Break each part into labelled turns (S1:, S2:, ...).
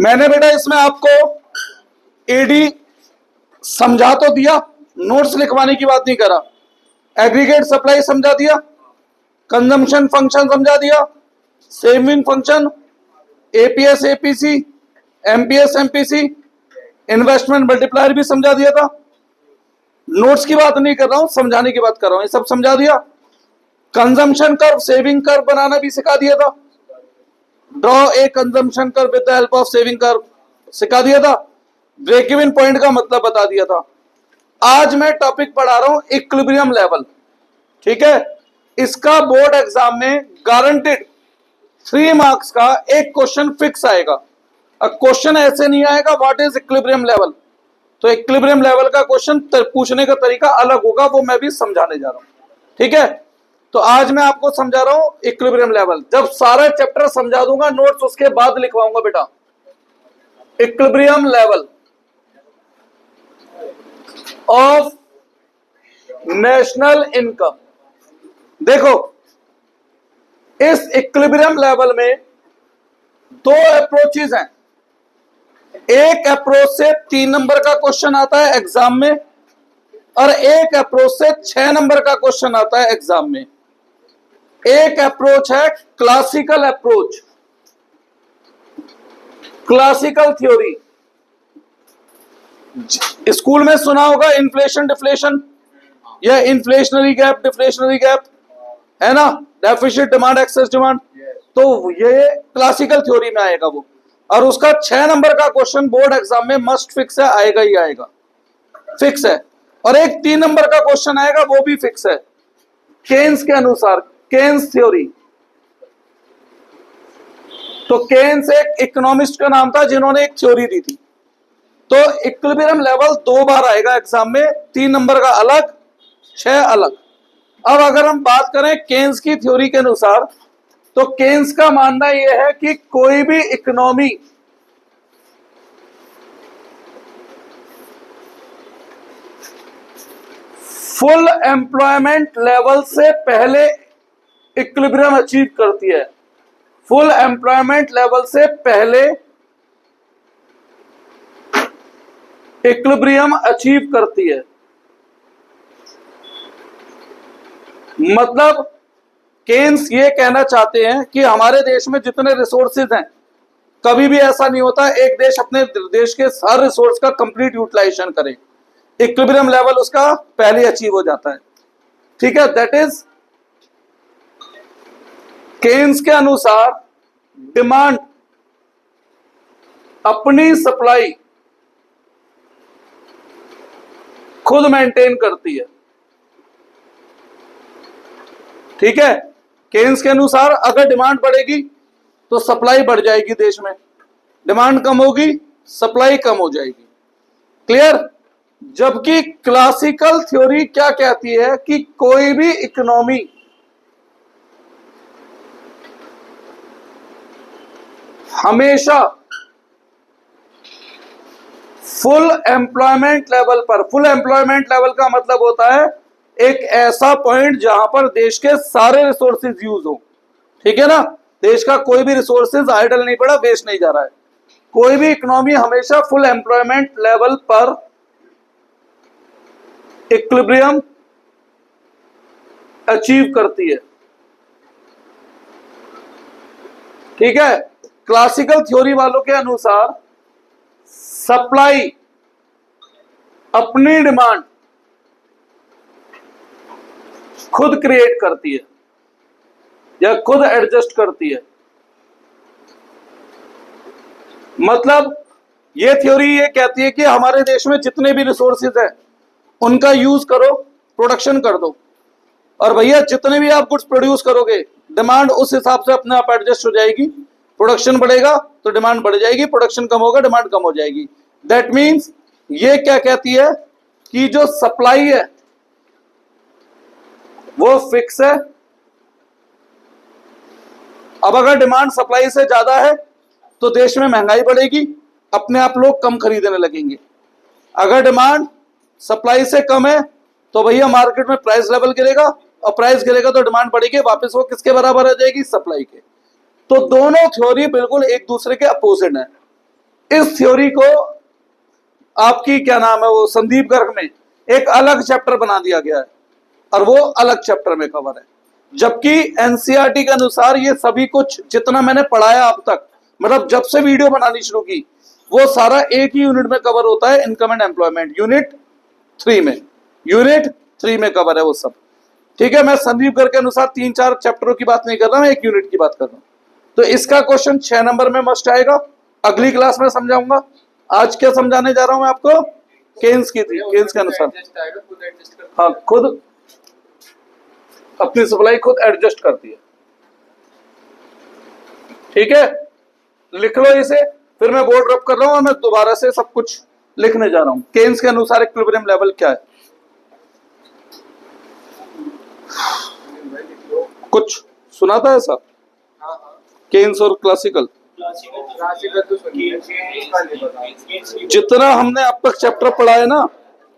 S1: मैंने बेटा इसमें आपको एडी समझा तो दिया, नोट्स लिखवाने की बात नहीं करा। एग्रीगेट सप्लाई समझा दिया, कंजम्पशन फंक्शन समझा दिया, saving function, APS APC, MPS MPC, investment multiplier भी समझा दिया था। नोट्स की बात नहीं कर रहा हूं, समझाने की बात कर रहा हूं। ये सब समझा दिया। कंजम्पशन कर्व, सेविंग कर्व बनाना भी सिखा दिया था। Draw a consumption curve with the help of saving curve सिखा दिया था। ब्रेक इवन पॉइंट का मतलब बता दिया था। आज मैं टॉपिक पढ़ा रहा हूं इक्विलिब्रियम लेवल। ठीक है, इसका बोर्ड एग्जाम में गारंटेड 3 मार्क्स का एक क्वेश्चन फिक्स आएगा। अब क्वेश्चन ऐसे नहीं आएगा व्हाट इज इक्विलिब्रियम लेवल, तो इक्विलिब्रियम लेवल का क्वेश्चन पूछने का तरीका अलग होगा, वो मैं भी समझाने जा रहा हूं। ठीक है, तो आज मैं आपको समझा रहा हूं इक्विलिब्रियम लेवल। जब सारा चैप्टर समझा दूंगा, नोट्स उसके बाद लिखवाऊंगा बेटा। Equilibrium level of national income. देखो, इस इक्विलिब्रियम लेवल में 2 अप्रोचेज हैं। एक अप्रोच से 3 नंबर का क्वेश्चन आता है एग्जाम में, और एक अप्रोच से 6 नंबर का क्वेश्चन आता है एग्जाम में। एक अप्रोच है classical approach, classical theory. School में सुना होगा इन्फ्लेशन डिफ्लेशन, या इन्फ्लेशनरी गैप डिफ्लेशनरी गैप, है ना, डेफिसिट डिमांड एक्सेस डिमांड। तो ये क्लासिकल थ्योरी में आएगा वो, और उसका 6 नंबर का क्वेश्चन बोर्ड एग्जाम में मस्ट फिक्स है, आएगा ही आएगा, फिक्स है। और एक 3 नंबर का क्वेश्चन आएगा, वो भी फिक्स है, केन्स के अनुसार, केन्स थ्योरी। तो केन्स एक इकोनॉमिस्ट का नाम था जिन्होंने एक थ्योरी दी थी। तो इक्विलिब्रियम लेवल 2 बार आएगा एग्जाम में, 3 नंबर का अलग, 6 अलग। अब अगर हम बात करें केन्स की थ्योरी के अनुसार, तो केन्स का मानना यह है कि कोई भी इकोनॉमी फुल एम्प्लॉयमेंट लेवल से पहले इक्विलिब्रियम अचीव करती है। फुल एम्प्लॉयमेंट लेवल से पहले इक्विलिब्रियम अचीव करती है। मतलब केन्स ये कहना चाहते हैं कि हमारे देश में जितने रिसोर्सेज हैं, कभी भी ऐसा नहीं होता एक देश अपने देश के हर रिसोर्स का कंप्लीट यूटिलाइजेशन करे। इक्विलिब्रियम लेवल उसका पहले अचीव हो जाता है। ठीक है, दैट इज केन्स के अनुसार डिमांड अपनी सप्लाई खुद मेंटेन करती है। ठीक है, केन्स के अनुसार अगर डिमांड बढ़ेगी तो सप्लाई बढ़ जाएगी देश में, डिमांड कम होगी सप्लाई कम हो जाएगी। क्लियर। जबकि क्लासिकल थ्योरी क्या कहती है कि कोई भी इकोनॉमी हमेशा फुल एम्प्लॉयमेंट लेवल पर, फुल एम्प्लॉयमेंट लेवल का मतलब होता है एक ऐसा पॉइंट जहां पर देश के सारे रिसोर्सेज यूज हो। ठीक है ना, देश का कोई भी रिसोर्सेज आइडल नहीं पड़ा, वेस्ट नहीं जा रहा है। कोई भी इकोनॉमी हमेशा फुल एम्प्लॉयमेंट लेवल पर इक्विलिब्रियम अचीव करती है। ठीक है, क्लासिकल थ्योरी वालों के अनुसार सप्लाई अपनी डिमांड खुद क्रिएट करती है या खुद एडजस्ट करती है। मतलब ये थ्योरी ये कहती है कि हमारे देश में जितने भी रिसोर्सेज हैं उनका यूज करो, प्रोडक्शन कर दो, और भैया जितने भी आप गुड्स प्रोड्यूस करोगे डिमांड उस हिसाब से अपने आप एडजस्ट हो जाएगी। प्रोडक्शन बढ़ेगा तो डिमांड बढ़ जाएगी, प्रोडक्शन कम होगा डिमांड कम हो जाएगी। दैट मीन्स ये क्या कहती है कि जो सप्लाई है वो फिक्स है। अब अगर डिमांड सप्लाई से ज्यादा है तो देश में महंगाई बढ़ेगी, अपने आप लोग कम खरीदने लगेंगे। अगर डिमांड सप्लाई से कम है तो भैया मार्केट में प्राइस लेवल गिरेगा, और प्राइस गिरेगा तो डिमांड बढ़ेगी, वापस वो किसके बराबर आ जाएगी, सप्लाई के। तो दोनों थ्योरी बिल्कुल एक दूसरे के अपोजिट है। इस थ्योरी को आपकी क्या नाम है वो संदीप गर्ग में एक अलग चैप्टर बना दिया गया है और वो अलग चैप्टर में कवर है, जबकि एनसीईआरटी के अनुसार ये सभी कुछ जितना मैंने पढ़ाया अब तक, मतलब जब से वीडियो बनानी शुरू की, वो सारा एक ही यूनिट में कवर होता है, इनकम एंड एम्प्लॉयमेंट यूनिट 3 में कवर है वो सब। ठीक है, मैं संदीप गर्ग के अनुसार 3-4 चैप्टरों की बात नहीं कर रहा, मैं एक यूनिट की बात कर रहा हूं। तो इसका क्वेश्चन 6 नंबर में मस्ट आएगा, अगली क्लास में समझाऊंगा। आज क्या समझाने जा रहा हूं मैं आपको, केन्स की थी, केन्स के अनुसार हाँ खुद अपनी सप्लाई खुद एडजस्ट करती है। ठीक है, लिख लो इसे, फिर मैं बोर्ड रब कर रहा हूं और मैं दोबारा से सब कुछ लिखने जा रहा हूं। केन्स के अनुसार इक्विलिब्रियम लेवल क्या है, कुछ सुना था ऐसा? केन्स और क्लासिकल जितना हमने अब तक चैप्टर पढ़ा है ना,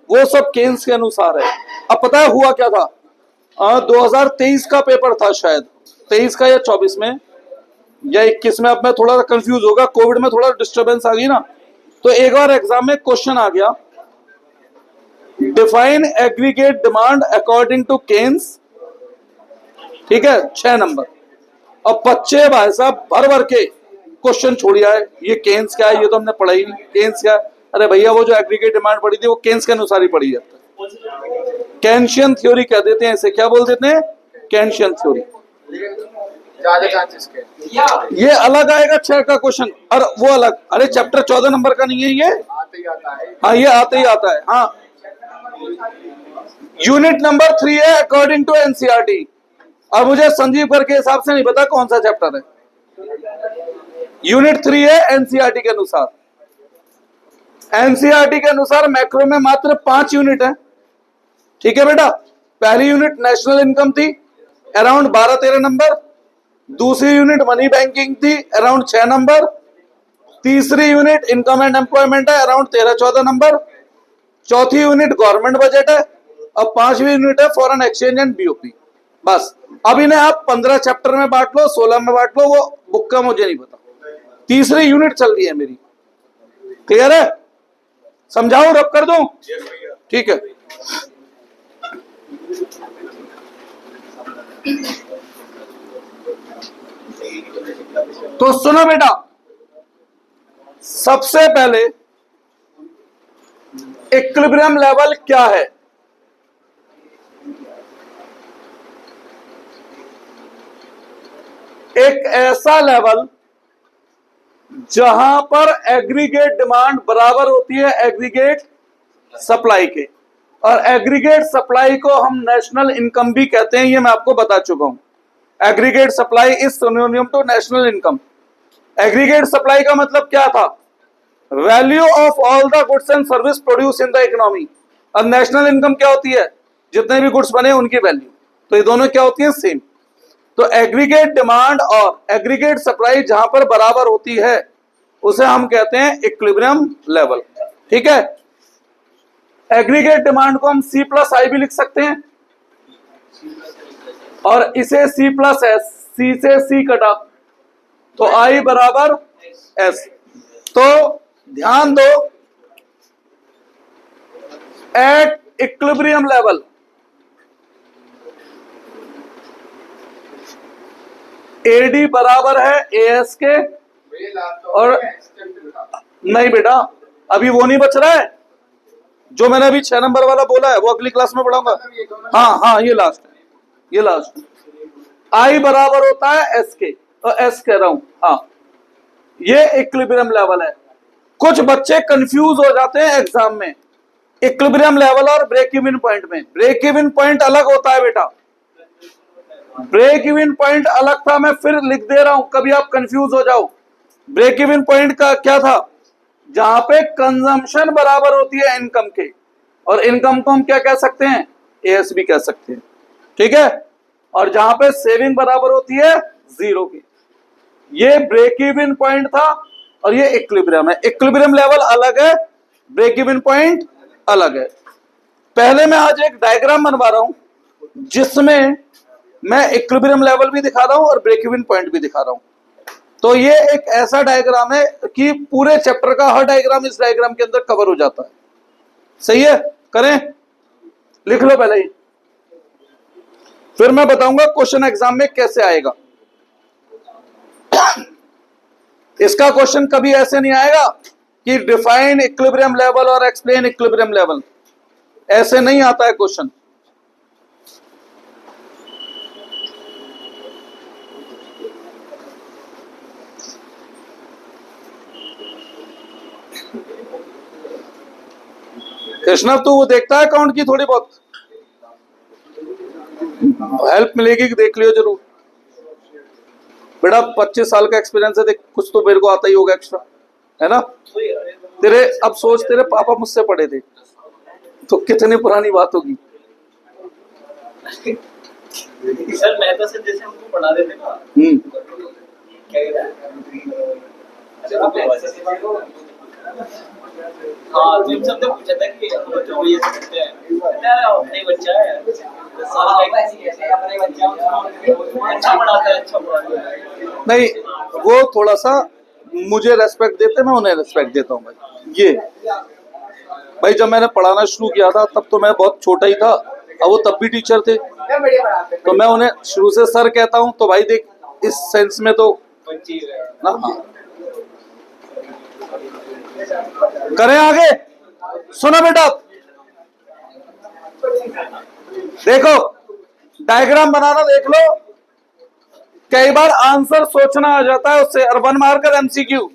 S1: वो सब केन्स के अनुसार है। अब पता है हुआ क्या था, 2023 का पेपर था शायद, 23 का या 24 में या 21 में, अब मैं थोड़ा कंफ्यूज होगा, कोविड में थोड़ा डिस्टरबेंस आ गई ना, तो एक बार एग्जाम में क्वेश्चन आ गया, define aggregate demand according to Keynes. ठीक है, 6 नंबर। अब बच्चे भाई साहब भर भर के क्वेश्चन छोड़िया है, ये केन्स क्या है, ये तो हमने पढ़ा ही नहीं, केन्स क्या है? अरे भैया वो जो एग्रीगेट डिमांड पढ़ी थी वो केन्स के अनुसार ही पढ़ी जाता है, केन्शियन थ्योरी कह देते हैं इसे, क्या बोल देते हैं, केन्शियन थ्योरी।
S2: ज्यादा चांसेस के
S1: ये अलग आएगा 6 का क्वेश्चन और वो अलग। अरे चैप्टर 14 नंबर का नहीं है ये,
S2: आते ही आता है।
S1: हाँ ये आते ही आता है। हाँ, यूनिट नंबर 3 है अकॉर्डिंग टू एनसीईआरटी। अब मुझे संजीव गर्ग के हिसाब से नहीं पता कौन सा चैप्टर है, यूनिट 3 है एनसीईआरटी के अनुसार। एनसीईआरटी के अनुसार मैक्रो में मात्र 5 यूनिट है। ठीक है बेटा, पहली यूनिट नेशनल इनकम थी अराउंड 12-13 नंबर, दूसरी यूनिट मनी बैंकिंग थी अराउंड 6 नंबर, तीसरी यूनिट इनकम एंड एम्प्लॉयमेंट है अराउंड 13-14 नंबर, चौथी यूनिट गवर्नमेंट बजट है, अब 5वीं यूनिट है फॉरेन एक्सचेंज एंड बीओपी। बस, अब इन्हें आप 15 चैप्टर में बांट लो, 16 में बांट लो, वो बुक का मुझे नहीं पता। तीसरी यूनिट चल रही है मेरी, क्लियर है? समझाऊं, रब कर दूं? ठीक है, तो सुनो बेटा, सबसे पहले इक्विलिब्रियम लेवल क्या है? एक ऐसा लेवल जहां पर एग्रीगेट डिमांड बराबर होती है एग्रीगेट सप्लाई के, और एग्रीगेट सप्लाई को हम नेशनल इनकम भी कहते हैं, ये मैं आपको बता चुका हूं। Aggregate supply is synonym to national income. Aggregate supply का मतलब क्या था, value of all the goods and service produce in the economy. और नेशनल इनकम क्या होती है, जितने भी गुड्स बने उनकी वैल्यू। तो ये दोनों क्या होती है, सेम। तो एग्रीगेट डिमांड और एग्रीगेट सप्लाई जहां पर बराबर होती है उसे हम कहते हैं इक्विलिब्रियम लेवल। ठीक है, एग्रीगेट डिमांड को हम C+I भी लिख सकते हैं, और इसे C+S, C से C कटा तो I बराबर S। तो ध्यान दो, एट इक्विलिब्रियम लेवल AD बराबर है AS के, और नहीं बेटा अभी वो नहीं बच रहा है, जो मैंने अभी 6 नंबर वाला बोला है वो अगली क्लास में पढ़ाऊंगा। हाँ हाँ, ये लास्ट है, ये लास्ट। I बराबर होता है S के, तो S कह रहा हूं, हाँ ये इक्विलिब्रियम लेवल है। कुछ बच्चे कंफ्यूज हो जाते हैं एग्जाम में इक्विलिब्रियम लेवल और ब्रेक इवन पॉइंट में। ब्रेक इवन पॉइंट अलग होता है बेटा, ब्रेक इवन पॉइंट अलग था, मैं फिर लिख दे रहा हूं, कभी आप कंफ्यूज हो जाओ। ब्रेक इवन पॉइंट का क्या था, जहां पे कंजम्पशन बराबर होती है इनकम के, और इनकम को हम क्या कह सकते हैं, एएस भी कह सकते हैं। ठीक है, और जहां पे सेविंग बराबर होती है 0 की। ये ब्रेक इवन पॉइंट था और ये इक्विलिब्रियम है। इक्विलिब्रियम लेवल अलग है, ब्रेक इवन पॉइंट अलग है। पहले मैं आज एक डायग्राम बनवा रहा हूं जिसमें मैं इक्विलिब्रियम लेवल भी दिखा रहा हूं और ब्रेक इवन पॉइंट भी दिखा रहा हूं। तो ये एक ऐसा डायग्राम है कि पूरे चैप्टर का हर डायग्राम इस डायग्राम के अंदर कवर हो जाता है। सही है, करें, लिख लो पहले ही, फिर मैं बताऊंगा क्वेश्चन एग्जाम में कैसे आएगा। इसका क्वेश्चन कभी ऐसे नहीं आएगा कि डिफाइन इक्विलिब्रियम लेवल और एक्सप्लेन इक्विलिब्रियम लेवल, ऐसे नहीं आता है क्वेश्चन। कृष्णा तू वो देखता है अकाउंट की, थोड़ी बहुत हेल्प मिलेगी कि देख लियो जरूर बेटा, 25 साल का एक्सपीरियंस है, देख कुछ तो मेरे को आता ही होगा एक्स्ट्रा, है ना। तेरे अब सोच, तेरे पापा मुझसे पढ़े थे तो कितनी पुरानी बात होगी।
S3: सर मेहता सर जैसे हमको पढ़ा देते ना, हाँ तो इन सबने पूछा था कि जो ये समझते हैं अपने बच्चा है अपने बच्चा अच्छा पढ़ाता है, अच्छा पढ़ाता है।
S1: नहीं, वो थोड़ा सा मुझे रेस्पेक्ट देते, मैं उन्हें रेस्पेक्ट देता हूँ भाई। ये भाई जब मैंने पढ़ाना शुरू किया था तब तो मैं बहुत छोटा ही था, अब वो तब भी टीचर थे, तो मैं उन्हें शुरू से सर कहता हूँ। तो भाई देख इस सेंस में तो ना, हाँ। करें आगे, सुनो बेटा, देखो डायग्राम बनाना देख लो। कई बार आंसर सोचना आ जाता है उससे, और 1 मार्कर एमसीक्यू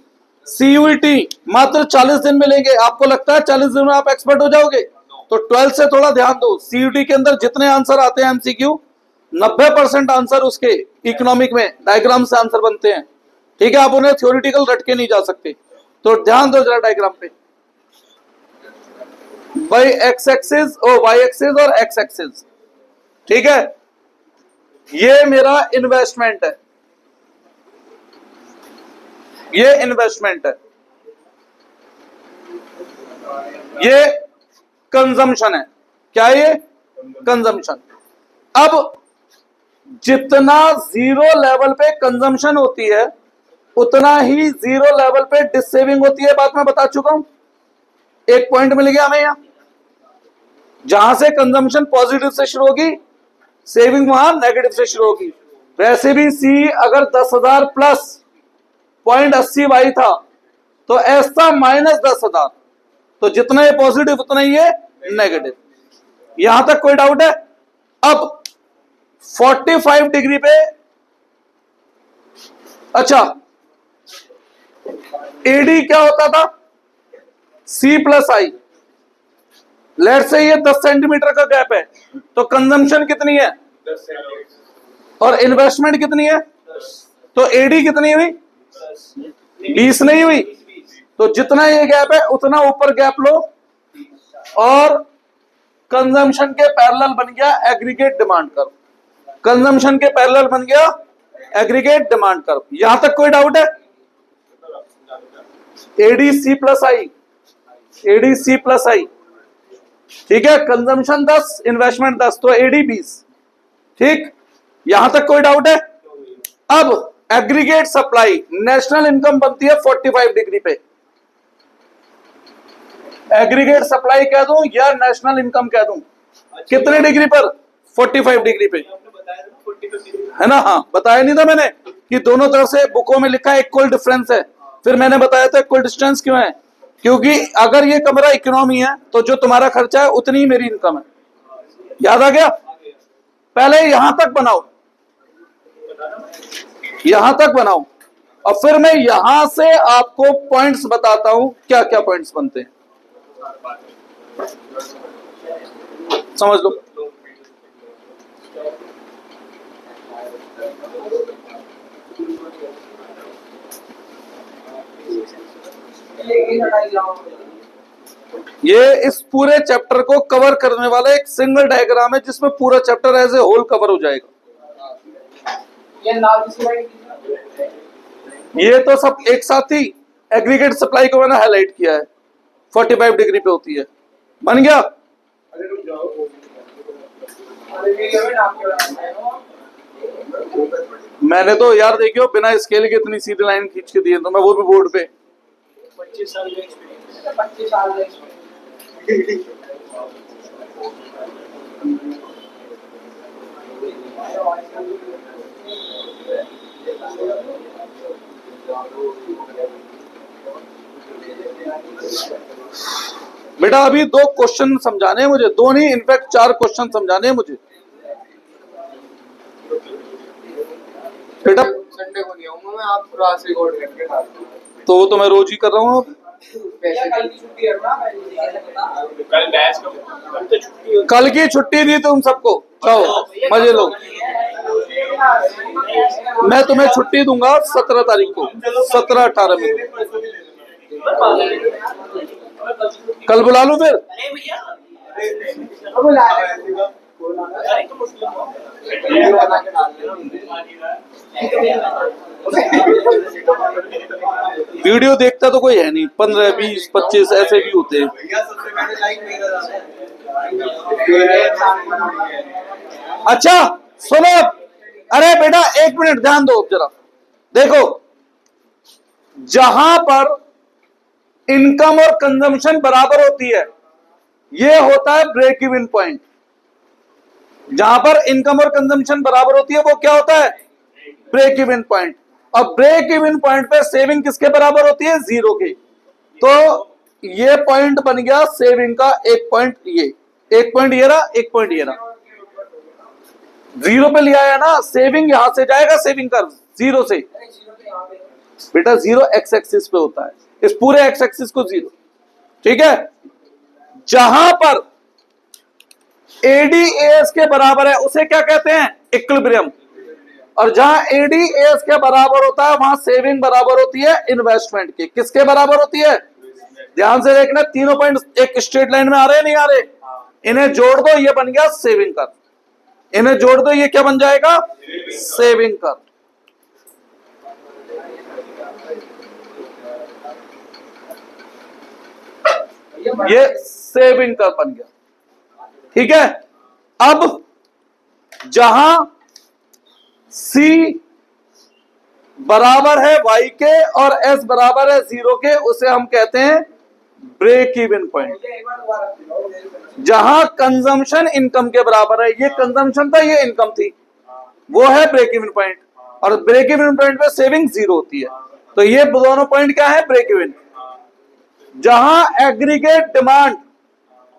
S1: सीयूईटी मात्र 40 दिन में लेंगे। आपको लगता है 40 दिन में आप एक्सपर्ट हो जाओगे? तो 12 से थोड़ा ध्यान दो। सीयूईटी के अंदर जितने आंसर आते हैं एमसीक्यू, 90% आंसर उसके इकोनॉमिक में डायग्राम से आंसर बनते हैं। ठीक है, आप उन्हें थ्योरेटिकल रट के नहीं जा सकते, तो ध्यान दो जरा डायग्राम पे। बाई एक्स एक्सिस और वाई एक्सिस और एक्स एक्सिस, ठीक है, ये मेरा इन्वेस्टमेंट है, ये इन्वेस्टमेंट है, ये कंजम्पशन है। क्या है ये? कंजम्पशन। अब जितना जीरो लेवल पे कंजम्पशन होती है उतना ही जीरो लेवल पे डिसेविंग होती है, बात मैं बता चुका हूं। एक पॉइंट मिल गया हमें यहां, जहां से कंजम्पशन पॉजिटिव से शुरू होगी, सेविंग वहां नेगेटिव से शुरू होगी। वैसे भी सी अगर 10,000 प्लस 0.80 वाई था तो ऐसा -10,000, तो जितना ये पॉजिटिव उतना ही ये नेगेटिव। यहां तक कोई डाउट है? अब 45 डिग्री पे, अच्छा एडी क्या होता था? सी प्लस आई। लेट से ये 10 सेंटीमीटर का गैप है, तो कंजम्पशन कितनी है और इन्वेस्टमेंट कितनी है? तो एडी कितनी हुई? 20 नहीं हुई? तो जितना ये गैप है उतना ऊपर गैप लो, और कंजम्पशन के पैरेलल बन गया एग्रीगेट डिमांड कर्व। कंजम्पशन के पैरेलल बन गया एग्रीगेट डिमांड कर्व। यहां तक कोई डाउट है? एडीसी प्लस आई, एडीसी प्लस आई, ठीक है। कंजम्पशन 10, इन्वेस्टमेंट 10, तो एडी 20, ठीक। यहां तक कोई डाउट है? अब एग्रीगेट सप्लाई, नेशनल इनकम बनती है 45 डिग्री पे। एग्रीगेट सप्लाई कह दूं या नेशनल इनकम कह दूं? कितने डिग्री पर? 45 डिग्री पे, है ना। हाँ, बताया नहीं था मैंने कि दोनों तरफ से बुकों में लिखा है इक्वल डिफरेंस है, फिर मैंने बताया था इक्वल डिस्टेंस क्यों है, क्योंकि अगर ये कमरा इकोनॉमी है तो जो तुम्हारा खर्चा है उतनी ही मेरी इनकम है। याद आ गया? पहले यहां तक बनाओ, यहां तक बनाओ, और फिर मैं यहां से आपको पॉइंट्स बताता हूं क्या क्या पॉइंट्स बनते हैं, समझ लो। ये इस पूरे चैप्टर को कवर करने वाला एक सिंगल डायग्राम है जिसमें पूरा chapter as a whole cover हो जाएगा। ये तो सब एक साथ ही एग्रीगेट सप्लाई को मैंने हाईलाइट किया है, 45 डिग्री पे होती है। बन गया? मैंने तो यार देखियो बिना स्केल के इतनी सीधी लाइन खींच के दी है, तो मैं वो भी बोर्ड पे।
S3: 25 साल का एक्सपीरियंस।
S2: 25 साल का एक्सपीरियंस।
S1: बेटा अभी 2 क्वेश्चन समझाने हैं मुझे, 2 नहीं इनफैक्ट 4 क्वेश्चन समझाने हैं मुझे। बेटा
S2: संडे को नहीं आऊंगा मैं, आप पूरा रिकॉर्ड करके डाल दो।
S1: तो वो तो मैं रोज ही कर रहा हूँ।
S2: कल की छुट्टी है ना,
S3: कल मैच का, कल तो छुट्टी होती
S1: कल की छुट्टी दी तुम सबको, जाओ मजे लो। मैं तुम्हें छुट्टी दूंगा 17 तारीख को, 17-18 में। कल बुला लूं फिर?
S3: नहीं भैया,
S2: अब ला
S3: अरे तो मुस्लिम हो।
S2: वीडियो बना के डाल
S1: वीडियो देखता तो कोई है नहीं, 15, 20, 25 ऐसे भी होते हैं।
S2: भैया सबसे पहले लाइक मेरा
S1: अच्छा सुनो, अरे बेटा 1 मिनट ध्यान दो जरा। देखो, जहां पर इनकम और कंजम्पशन बराबर होती है, ये होता है ब्रेक इवन पॉइंट। जहां पर इनकम और कंजम्पशन बराबर होती है वो क्या होता है? Break even point. और ब्रेक इवन पॉइंट पे सेविंग किसके बराबर होती है? 0 के। तो ये पॉइंट बन गया सेविंग का, 1 पॉइंट ये, 1 पॉइंट ये रहा, 1 पॉइंट ये रहा। 0 पे लिया है ना, सेविंग यहां से जाएगा, सेविंग कर 0 से। बेटा 0 एक्स एक्सिस पे होता है, इस पूरे एक्स एक्सिस को 0, ठीक है। जहां पर एडीएस के बराबर है उसे क्या कहते हैं? इक्विलिब्रियम। और जहां एडीएस के बराबर होता है वहां सेविंग बराबर होती है इन्वेस्टमेंट के। किसके बराबर होती है? ध्यान से देखना, तीनों पॉइंट एक स्ट्रेट लाइन में आ रहे हैं, नहीं आ रहे? इन्हें जोड़ दो, ये बन गया सेविंग कर। इन्हें जोड़ दो, ये क्या बन जाएगा? सेविंग कर। ये सेविंग कर बन गया, ठीक है। अब जहां सी बराबर है वाई के और एस बराबर है 0 के, उसे हम कहते हैं ब्रेक इवन पॉइंट। जहां कंजम्पशन इनकम के बराबर है, ये कंजम्पशन था, ये इनकम थी, वो है ब्रेक इवन पॉइंट। और ब्रेक इवन पॉइंट पे सेविंग 0 होती है। तो ये दोनों पॉइंट क्या है? Break even. जहां एग्रीगेट डिमांड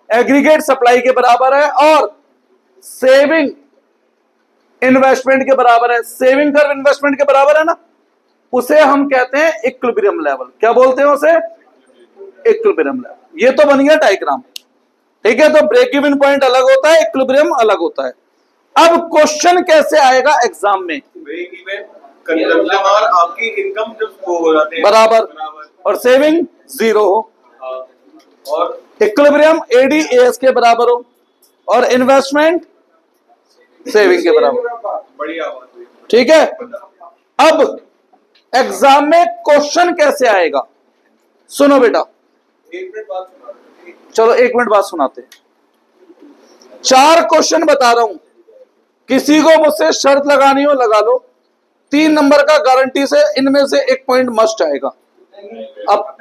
S1: एग्रीगेट सप्लाई के बराबर है और सेविंग इन्वेस्टमेंट के बराबर है, सेविंग कर इन्वेस्टमेंट के बराबर है ना, उसे हम कहते हैं इक्विलिब्रियम लेवल। क्या बोलते हैं उसे? Equilibrium level. ये तो बन गया डायग्राम, ठीक है। तो ब्रेक इवन पॉइंट अलग होता है, इक्विलिब्रियम अलग होता है। अब क्वेश्चन कैसे आएगा एग्जाम में?
S4: ब्रेक इवन कंजम्पशन और आपकी इनकम जब वो हो जाते हैं
S1: बराबर और सेविंग 0 हो,
S4: और
S1: इक्विलिब्रियम एडीएस के बराबर हो और इन्वेस्टमेंट सेविंग के बराबर,
S4: बढ़िया बात है।
S1: ठीक है। अब एग्जाम में क्वेश्चन कैसे आएगा? सुनो बेटा,
S4: 1 मिनट बाद सुना दो।
S1: चलो 1 मिनट बाद सुनाते हैं। 4 क्वेश्चन बता रहा हूं, किसी को मुझसे शर्त लगानी हो लगा लो। 3 नंबर का गारंटी से इनमें से 1 पॉइंट मस्ट आएगा। अब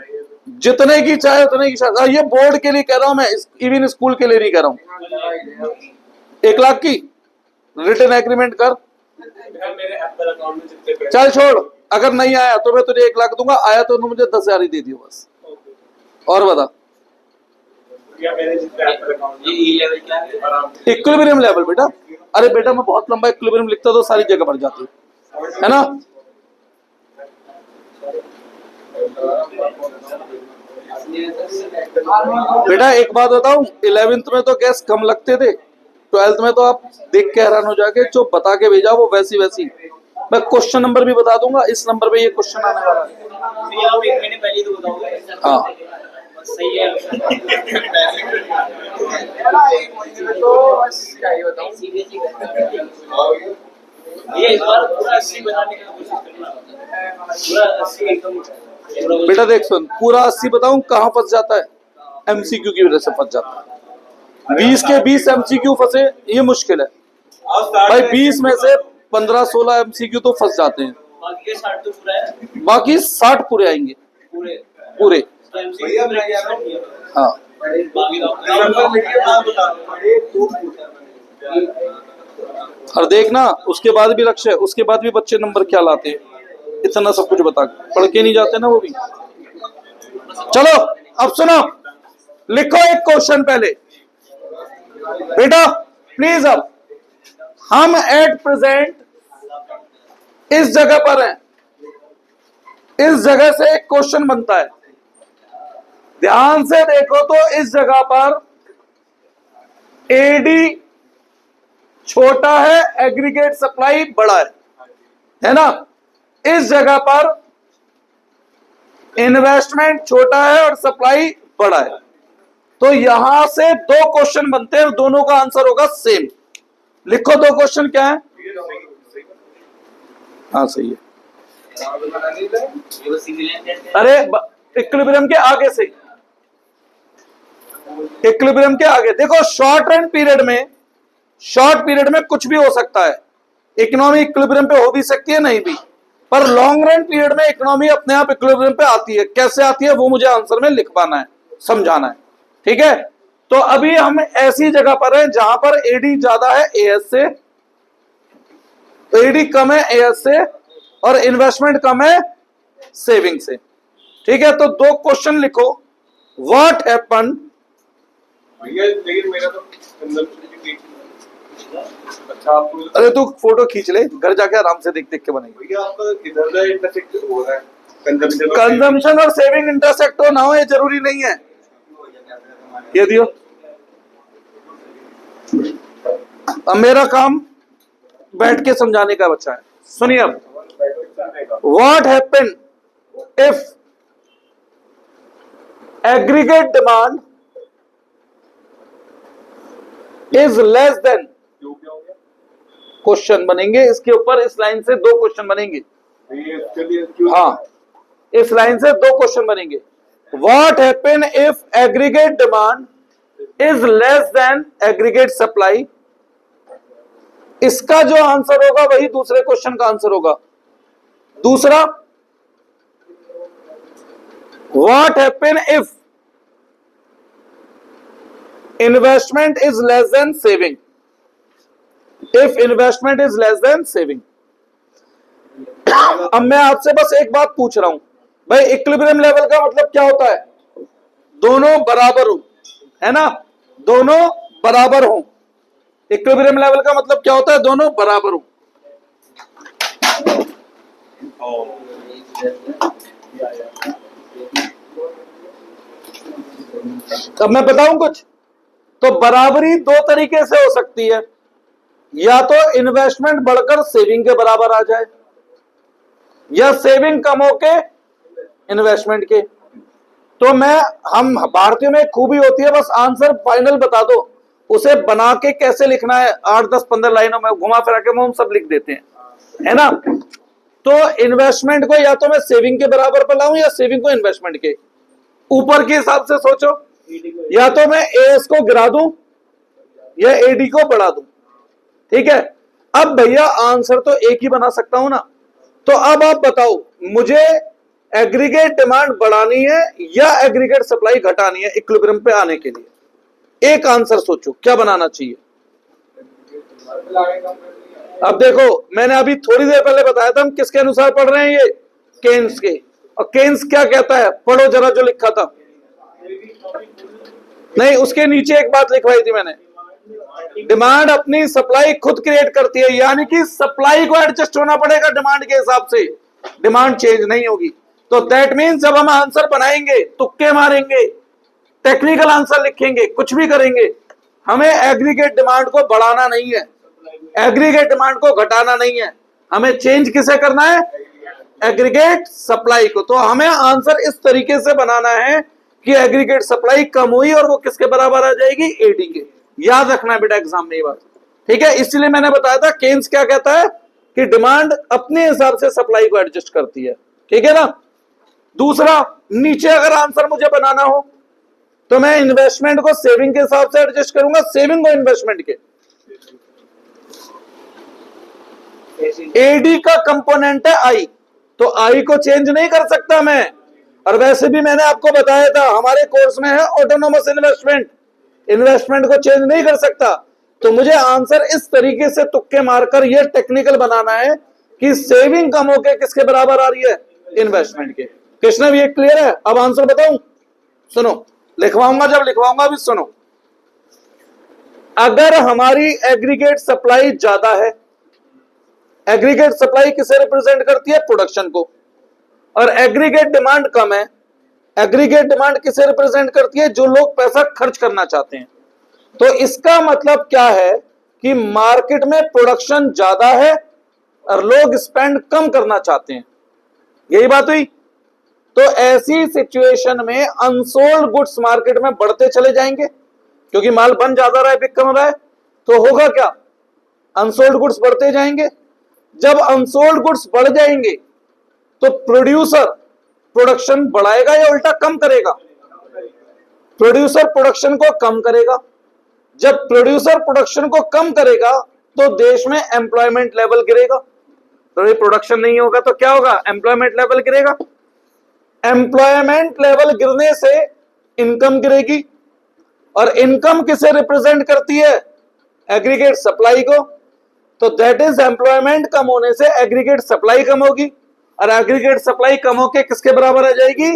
S1: जितने की चाहे उतने की शर्त, ये बोर्ड के लिए कह रहा हूं मैं, इवन स्कूल के लिए नहीं कह रहा हूं। 1 लाख की रिटर्न एग्रीमेंट कर,
S3: मेरे एप्पल अकाउंट में जितने पैसे
S1: चल छोड़, अगर नहीं आया तो मैं तुझे 1 लाख दूंगा, आया तो मुझे 10,000 ही दे दियो बस। और बता,
S3: या मेरे जितने एप्पल अकाउंट ये ई लेवल क्या है? आराम से
S1: इक्विलिब्रियम लेवल बेटा। अरे बेटा मैं बहुत लंबा इक्विलिब्रियम लिखता तो सारी जगह भर जाती है ना। बेटा एक बात बताऊं, 11th में तो गैस कम लगते थे, 12th में तो आप देख के हैरान हो जाके, जो बता के भेजा वो वैसी वैसी। मैं क्वेश्चन नंबर भी बता दूंगा, इस नंबर पे ये क्वेश्चन आने वाला है।
S3: ये आप 1 महीने पहले तो बताओगे।
S1: हाँ
S3: बस सही है।
S2: एक महीने में तो बस क्या ही बताऊं।
S3: ये इस बार पूरा 80 बनाने की कोशिश करना, पूरा 80 एकदम।
S1: बेटा देख सुन, पूरा 80 बताऊं कहां फंस जाता है? एमसीक्यू की वजह से फंस जाता है। 20 के 20 एमसीक्यू फंसे, ये मुश्किल है भाई। 20 में से 15-16 एमसीक्यू तो फंस जाते हैं,
S3: बाकी के 60 तो पूरा है,
S1: बाकी 60 पूरे आएंगे
S3: पूरे
S1: पूरे।
S3: तो एमसीक्यू
S2: भैया,
S3: ब्रेक
S2: मैं
S3: नहीं है।
S1: हाँ
S3: बाकी
S2: नंबर लिखिए, नाम बता दो। बड़े दो पूछा मैंने।
S1: और देखना उसके बाद भी लक्ष्य, उसके बाद भी बच्चे नंबर क्या लाते हैं, इतना सब कुछ बता पढ़ के नहीं जाते ना वो भी। चलो अब सुनो, लिखो एक क्वेश्चन पहले बेटा प्लीज। अब हम एट प्रेजेंट इस जगह पर हैं, इस जगह से एक क्वेश्चन बनता है, ध्यान से देखो तो इस जगह पर एडी छोटा है, एग्रीगेट सप्लाई बड़ा है ना। इस जगह पर इन्वेस्टमेंट छोटा है और सप्लाई बड़ा है, तो यहां से दो क्वेश्चन बनते हैं, दोनों का आंसर होगा सेम। लिखो दो क्वेश्चन क्या है। हाँ सही है।
S3: ये वो सीधी लाइन कहते हैं।
S1: अरे इक्विलिब्रियम के आगे से, इक्विलिब्रियम के आगे देखो, शॉर्ट रन पीरियड में, शॉर्ट पीरियड में कुछ भी हो सकता है, इकोनॉमी इक्विलिब्रियम पे हो भी सकती है नहीं भी, पर लॉन्ग रन पीरियड में इकोनॉमी अपने आप इक्विलिब्रियम पे आती है। कैसे आती है वो मुझे आंसर में लिख पाना है, समझाना है, ठीक है। तो अभी हम ऐसी जगह पर हैं जहां पर एडी ज्यादा है एएस से, तो एडी कम है एएस से और इन्वेस्टमेंट कम है सेविंग से, ठीक है। तो दो क्वेश्चन लिखो। व्हाट हैपन,
S4: भैया लेकिन मेरा तो कंजम्पशन की देख। अच्छा आपको
S1: अरे तू फोटो खींच ले, घर जाके आराम से देख देख के बनेगी।
S4: भैया आपका किधर का इंटरसेक्ट हो रहा है कंजम्पशन
S1: कंजम्पशन और सेविंग इंटरसेक्ट हो ना हो ये जरूरी नहीं है। ये दियो, अब मेरा काम बैठ के समझाने का बच्चा है। सुनिए अब, what happen if aggregate demand is less then,
S4: क्यों क्या हो गया
S1: क्वेश्चन बनेंगे इसके ऊपर, इस लाइन से दो क्वेश्चन बनेंगे।
S4: ये चलिए क्यों
S1: हाँ, इस लाइन से दो क्वेश्चन बनेंगे। What happen if aggregate demand is less then aggregate supply, इसका जो आंसर होगा वही दूसरे क्वेश्चन का आंसर होगा। दूसरा, what happen if investment is less than saving, if investment is less than saving. अब मैं आपसे बस एक बात पूछ रहा हूं भाई, इक्विलिब्रियम लेवल का मतलब क्या होता है? दोनों बराबर हो, है ना, दोनों बराबर हो। इक्विलिब्रियम लेवल का मतलब क्या होता है? दोनों बराबर हो। अब मैं बताऊं कुछ, तो बराबरी दो तरीके से हो सकती है, या तो इन्वेस्टमेंट बढ़कर सेविंग के बराबर आ जाए, या सेविंग कम होके इन्वेस्टमेंट के। तो हम भारतीयों में खूबी होती है, बस आंसर फाइनल बता दो, उसे बना के कैसे लिखना है 8-10-15 लाइनों में घुमा फिरा के हम सब लिख देते हैं, है ना। तो इन्वेस्टमेंट को या तो मैं सेविंग के बराबर पर लाऊं या सेविंग को इन्वेस्टमेंट के ऊपर के हिसाब से सोचो, या तो मैं एएस को गिरा दूं या एडी को बढ़ा दूं, ठीक है। अब भैया आंसर तो एक ही बना सकता हूं ना, तो अब आप बताओ मुझे एग्रीगेट डिमांड बढ़ानी है या एग्रीगेट सप्लाई घटानी है इक्विलिब्रियम पे आने के लिए? एक आंसर सोचो क्या बनाना चाहिए। अब देखो, मैंने अभी थोड़ी देर पहले बताया था हम किसके अनुसार पढ़ रहे हैं, ये केन्स के। और केन्स क्या कहता है, पढ़ो जरा जो लिखा था। नहीं, उसके नीचे एक बात लिखवाई थी मैंने, डिमांड अपनी सप्लाई खुद क्रिएट करती है, यानी कि सप्लाई को एडजस्ट होना पड़ेगा डिमांड के हिसाब से, डिमांड चेंज नहीं होगी। तो दैट मीन्स जब हम आंसर बनाएंगे, तुक्के मारेंगे, टेक्निकल आंसर लिखेंगे, कुछ भी करेंगे, हमें एग्रीगेट डिमांड को बढ़ाना नहीं है, एग्रीगेट डिमांड को घटाना नहीं है, हमें चेंज किसे करना है? एग्रीगेट सप्लाई को। तो हमें आंसर इस तरीके से बनाना है कि एग्रीगेट सप्लाई कम हुई और वो किसके बराबर आ जाएगी? एडी के। याद रखना है बेटा एग्जाम में ये बात, ठीक है। इसलिए मैंने बताया था केन्स क्या कहता है कि डिमांड अपने हिसाब से सप्लाई को एडजस्ट करती है, ठीक है ना। दूसरा, नीचे अगर आंसर मुझे बनाना हो तो मैं इन्वेस्टमेंट को सेविंग के हिसाब से एडजस्ट करूंगा, सेविंग को इन्वेस्टमेंट के। एडी का कंपोनेंट है आई, तो आई को चेंज नहीं कर सकता मैं। और वैसे भी मैंने आपको बताया था हमारे कोर्स में है ऑटोनोमस इन्वेस्टमेंट, इन्वेस्टमेंट को चेंज नहीं कर सकता। तो मुझे आंसर इस तरीके से तुक्के मारकर ये टेक्निकल बनाना है कि सेविंग कम होके किसके बराबर आ रही है, इन्वेस्टमेंट के। कृष्ण भी ये क्लियर है? अब आंसर बताऊं, सुनो, लिखवाऊंगा, जब लिखवाऊंगा भी सुनो। अगर हमारी एग्रीगेट सप्लाई ज्यादा है, एग्रीगेट सप्लाई किसे रिप्रेजेंट करती है, प्रोडक्शन को, और एग्रीगेट डिमांड कम है, एग्रीगेट डिमांड किसे रिप्रेजेंट करती है, जो लोग पैसा खर्च करना चाहते हैं। तो इसका मतलब क्या है कि मार्केट में प्रोडक्शन ज्यादा है और लोग स्पेंड कम करना चाहते हैं, यही बात हुई। तो ऐसी सिचुएशन में अनसोल्ड गुड्स मार्केट में बढ़ते चले जाएंगे, क्योंकि माल बन ज्यादा रहा है, बिक कम रहा है, तो होगा क्या, अनसोल्ड गुड्स बढ़ते जाएंगे। जब अनसोल्ड गुड्स बढ़ जाएंगे तो प्रोड्यूसर प्रोडक्शन बढ़ाएगा या उल्टा कम करेगा, प्रोड्यूसर प्रोडक्शन को कम करेगा। जब प्रोड्यूसर प्रोडक्शन को कम करेगा तो देश में एम्प्लॉयमेंट लेवल गिरेगा, तो ये प्रोडक्शन नहीं होगा तो क्या होगा, एम्प्लॉयमेंट लेवल गिरेगा। एम्प्लॉयमेंट लेवल गिरने से इनकम गिरेगी, और इनकम किसे रिप्रेजेंट करती है, एग्रीगेट सप्लाई को। तो दैट इज एम्प्लॉयमेंट कम होने से एग्रीगेट सप्लाई कम होगी, और एग्रीगेट सप्लाई कम होके किसके बराबर आ जाएगी,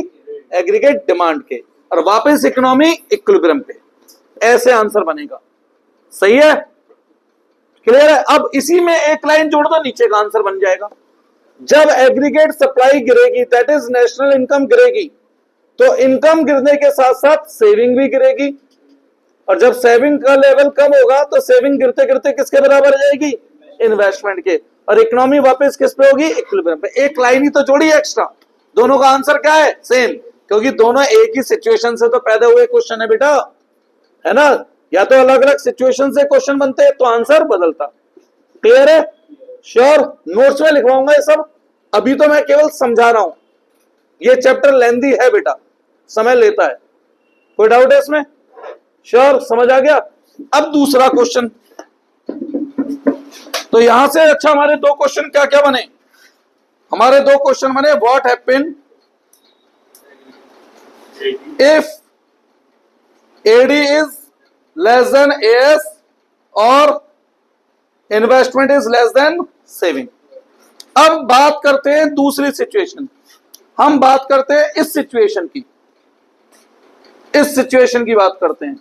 S1: एग्रीगेट डिमांड के, और वापस इकोनॉमी इक्विलिब्रियम पे। ऐसे आंसर बनेगा, सही है, क्लियर है? अब इसी में एक लाइन जोड़ दो, नीचे का आंसर बन जाएगा। जब एग्रीगेट सप्लाई गिरेगी, दैट इज नेशनल इनकम गिरेगी, तो इनकम गिरने के साथ साथ सेविंग भी गिरेगी, और जब सेविंग का लेवल कम होगा तो सेविंग गिरते गिरते किसके बराबर आ जाएगी, इन्वेस्टमेंट के, और इकोनॉमी वापस किस पे होगी, इक्विलिब्रियम पे। एक लाइन ही तो जोड़ी एक्स्ट्रा, दोनों का आंसर क्या है, सेम, क्योंकि दोनों एक ही सिचुएशन से तो पैदा हुए क्वेश्चन है बेटा, है ना। या तो अलग अलग सिचुएशन से क्वेश्चन बनते हैं तो आंसर बदलता। क्लियर है? श्योर? नोट्स में लिखवाऊंगा ये सब, अभी तो मैं केवल समझा रहा हूं। ये चैप्टर लेंदी है बेटा, समय लेता है। कोई डाउट है इसमें? श्योर? समझ आ गया? अब दूसरा क्वेश्चन, तो यहां से अच्छा हमारे दो क्वेश्चन क्या क्या बने, हमारे दो क्वेश्चन बने, what happen if AD is less than AS और investment is less than saving. अब बात करते हैं दूसरी सिचुएशन, हम बात करते हैं इस सिचुएशन की, इस सिचुएशन की बात करते हैं।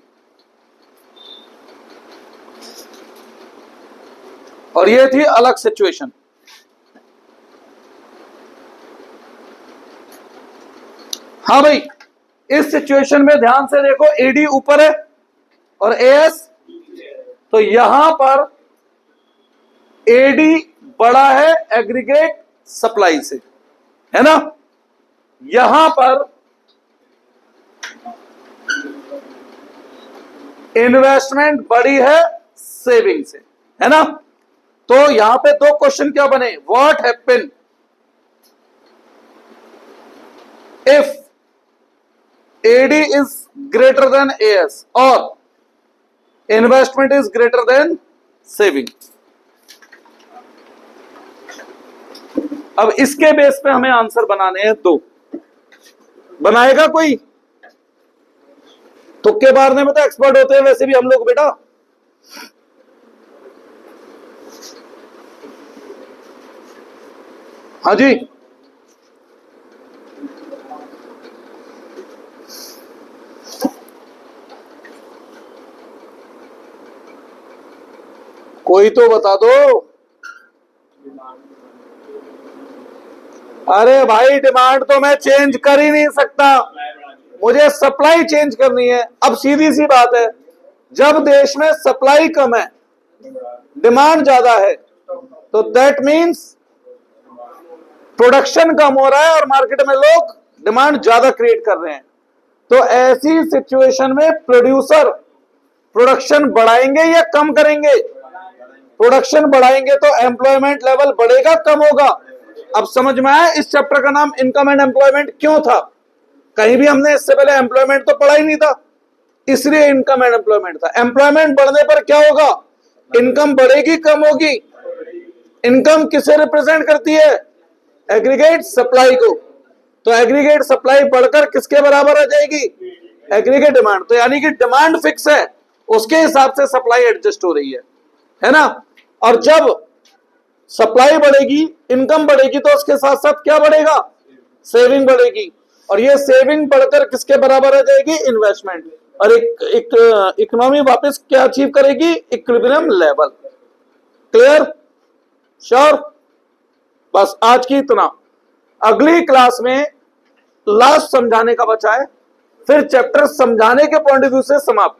S1: और ये थी अलग सिचुएशन। हाँ भाई, इस सिचुएशन में ध्यान से देखो, एडी ऊपर है और एएस, तो यहां पर एडी बड़ा है एग्रीगेट सप्लाई से, है ना। यहां पर इन्वेस्टमेंट बड़ी है सेविंग से, है ना। तो यहां पे दो क्वेश्चन क्या बने, what happen if AD is greater than AS और investment is greater than saving. अब इसके बेस पे हमें आंसर बनाने हैं दो। बनाएगा कोई? तुक्के मारने में तो एक्सपर्ट होते हैं वैसे भी हम लोग बेटा। हाँ जी, कोई तो बता दो। अरे भाई, डिमांड तो मैं चेंज कर ही नहीं सकता, मुझे सप्लाई चेंज करनी है। अब सीधी सी बात है, जब देश में सप्लाई कम है, डिमांड ज्यादा है, तो दैट मीन्स प्रोडक्शन कम हो रहा है और मार्केट में लोग डिमांड ज्यादा क्रिएट कर रहे हैं। तो ऐसी सिचुएशन में प्रोड्यूसर प्रोडक्शन बढ़ाएंगे या कम करेंगे? प्रोडक्शन बढ़ाएंगे तो एम्प्लॉयमेंट लेवल बढ़ेगा कम होगा? अब समझ में आया इस चैप्टर का नाम इनकम एंड एम्प्लॉयमेंट क्यों था। कहीं भी हमने इससे पहले एम्प्लॉयमेंट तो पढ़ा ही नहीं था, इसलिए इनकम एंड एम्प्लॉयमेंट था। एम्प्लॉयमेंट बढ़ने पर क्या होगा? इनकम बढ़ेगी कम होगी? इनकम किसे रिप्रेजेंट करती है? एग्रीगेट सप्लाई को। तो एग्रीगेट सप्लाई बढ़कर किसके बराबर आ जाएगी? Aggregate demand. तो यानी कि डिमांड फिक्स है, उसके हिसाब से सप्लाई एडजस्ट हो रही है ना। और जब सप्लाई बढ़ेगी, इनकम बढ़ेगी, तो उसके साथ साथ क्या बढ़ेगा? सेविंग बढ़ेगी। और ये सेविंग बढ़कर किसके बराबर आ जाएगी? इन्वेस्टमेंट। और एक इकोनॉमी वापस क्या अचीव करेगी? Equilibrium level. क्लियर? श्योर? बस आज की इतना। अगली क्लास में लास्ट समझाने का बचा है, फिर चैप्टर समझाने के पॉइंट ऑफ व्यू से समाप्त,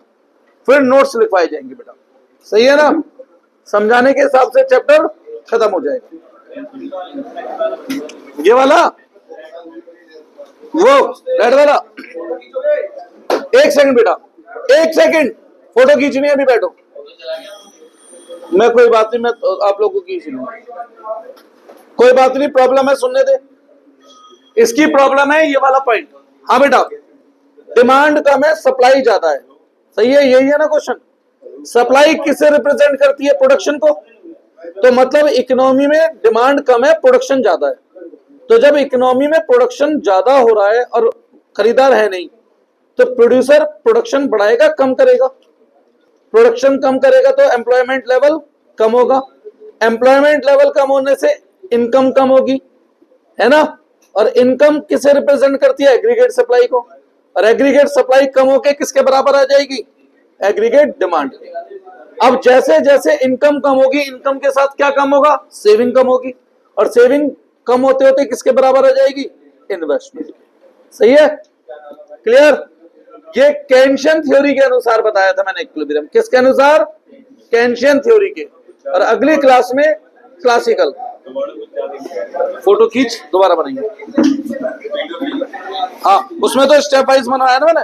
S1: फिर नोट्स लिखवाए जाएंगे बेटा। सही है ना? समझाने के हिसाब से चैप्टर खत्म हो जाएगा। ये वाला, वो रेड वाला, एक सेकंड बेटा, एक सेकंड, फोटो खींचनी है, अभी बैठो। मैं कोई बात नहीं, मैं आप लोगों को खींच लूंगा, कोई बात नहीं, प्रॉब्लम है सुनने दे। इसकी प्रॉब्लम है ये वाला पॉइंट। हाँ बेटा, डिमांड कम है, सप्लाई ज्यादा है। सही है? यही है ना क्वेश्चन। सप्लाई किसे रिप्रेजेंट करती है? प्रोडक्शन को। तो मतलब इकोनॉमी में डिमांड कम है, प्रोडक्शन ज्यादा है। तो जब इकोनॉमी में प्रोडक्शन ज्यादा हो रहा है और खरीदार है नहीं, तो प्रोड्यूसर प्रोडक्शन बढ़ाएगा, कम करेगा? प्रोडक्शन कम करेगा तो एम्प्लॉयमेंट लेवल कम होगा। एम्प्लॉयमेंट लेवल कम होने से इनकम कम होगी, है ना। और इनकम किसे रिप्रेजेंट करती है? एग्रीगेट सप्लाई को। और एग्रीगेट सप्लाई कम होके किसके बराबर आ जाएगी? Aggregate demand. अब जैसे जैसे इनकम कम होगी, इनकम के साथ क्या कम होगा? सेविंग कम होगी। और सेविंग कम होते होते किसके बराबर आ जाएगी? इन्वेस्टमेंट। सही है? क्लियर? ये केंशियन थ्योरी के अनुसार बताया था मैंने इक्विलिब्रियम। किसके अनुसार? केंशियन थ्योरी के। और अगली क्लास में क्लासिकल। फोटो खींच, दोबारा बनाएंगे। हाँ, उसमें तो स्टेप वाइज बनाया ना मैंने।